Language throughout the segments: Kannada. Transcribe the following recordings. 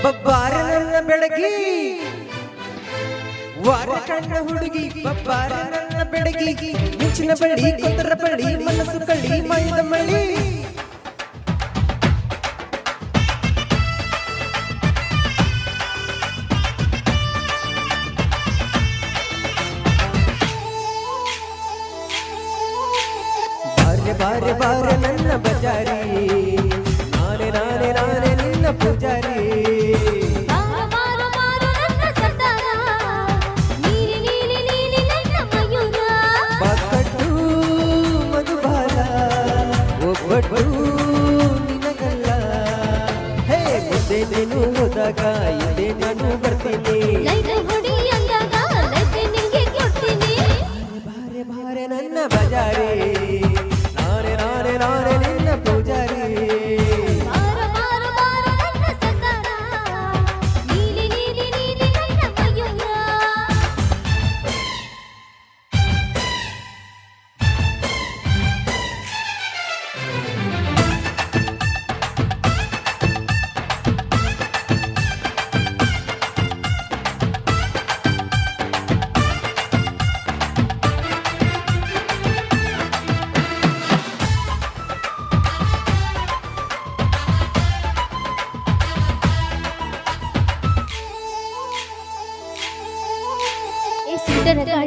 ಬಬ್ಬಾರ ನನ್ನ ಬೆಳಗಿ ವಾರ ಕಣ್ಣ ಹುಡುಗಿ ಬಬ್ಬಾರ ನನ್ನ ಬೆಳಗಿ ಮಿಂಚಿನ ಬಳ್ಳಿ ಕುಂದರ ಬಳ್ಳಿ ಮನಸ್ಸು ಕಳ್ಳಿ ಮೈದ ಮಳ್ಳಿ ಬಾರೆ ಬಾರೆ ಬಾರೆ ನನ್ನ ಬಜಾರಿ ನಾನೇ ನಾನೇ ನಾನೇ ನಿನ್ನ ಪೂಜಾರಿ ಒಬ್ಬಟ್ಟು ನಿನಗಲ್ಲ ಹೇ ಮುಂದೆ ನೀನು ಹೋದಾಗ ಹಿಂದೆ ನಾನು ಬರ್ತೀನಿ ಬಾರೆ ಬಾರೆ ನನ್ನ ಬಜಾರಿ ನಾನೇ ನಾನೇ ನಾನೇ ನಿನ್ನ ಪೂಜಾರಿ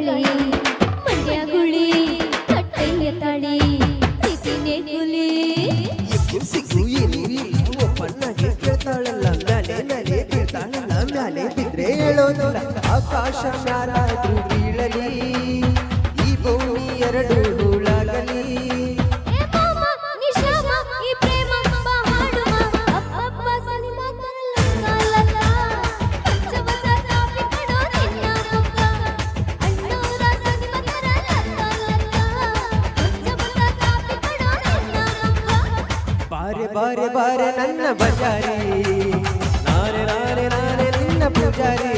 ಗಾಳಿ ಮಂಡ್ಯ ಗುಳಿ ಕಟ್ಟೆಯ ತಾಳಿ ಪ್ರೀತಿನೇ ಗುಲಿ ಸಿಗು ಒಪ್ಪನ್ನಾಗೆ ಕೇಳ್ತಾಳಲ್ಲ ಮ್ಯಾಲೆ ಮ್ಯಾಲೆ ಕೇಳ್ತಾಳಲ್ಲ ಮ್ಯಾಲೆ ಬಿದ್ರೆ ಹೇಳೋದಿಲ್ಲ ಆಕಾಶ ಮ್ಯಾಲಾದ್ರೂ ಬೀಳಲಿ ಈ ಭೂಮಿ ಎರಡು ಹೂಳಾಗಲಿ ಬಾರೆ ಬಾರೆ ಬಾರೆ ನನ್ನ ಬಜಾರಿ ನಾನೇ ನಾನೇ ನಾನೇ ನಿನ್ನ ಪೂಜಾರಿ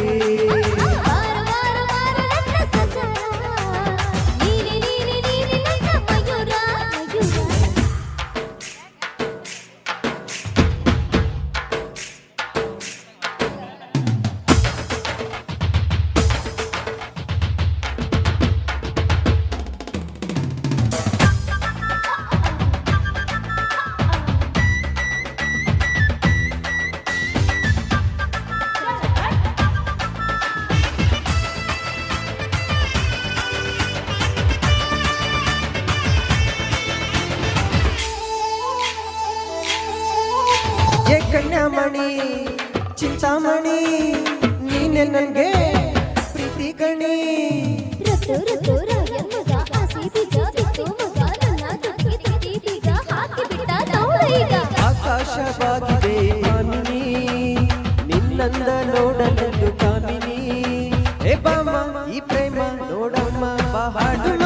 ಕನ್ಯಾಮಣಿ ಚಿಂತಾಮಣಿ ನೀನೆ ನನಗೆ ಪ್ರೀತಿ ಗಣಿ ರತು ರತು ರಾಯನ್ ಮಗ ಆಸಿ ಬೀಜ ಬಿತ್ತು ಮಗ ನನ್ನ ತುಟಿ ತುಟಿ ಬೀಜ ಹಾಕಿ ಬಿಟ್ಟ ನೋಡೀಗ ಆಕಾಶವಾಗಿದೆ ಕಾಮಿನಿ ನಿನ್ನಂದ ನೋಡಲೆಂದು ಕಾಮಿನಿ ಹೇ ಬಾಮ ಈ ಪ್ರೇಮ ನೋಡಮ್ಮ ಬಾ ಹಾಡುಮ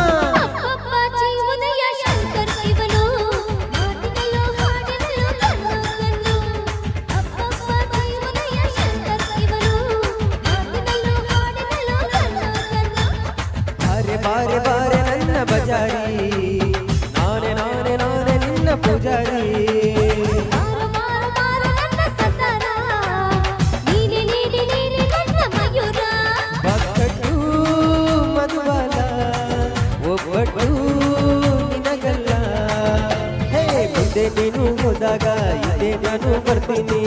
ಬಾರೆ ಬಾರೆ ನನ್ನ ಬಜಾರಿ ನಾನೇ ನಾನೇ ನಾನೇ ನಿನ್ನ ಪೂಜಾರಿ ಬಕ್ಕಟ್ಟು ಮಧುಬಾಲ ಒಬ್ಬಟ್ಟು ನಿನಗಲ್ಲ ಹೇ ಮುಂದೆ ನೀನು ಹೋದಾಗ ಹಿಂದೆ ನಾನು ಬರ್ತೀನಿ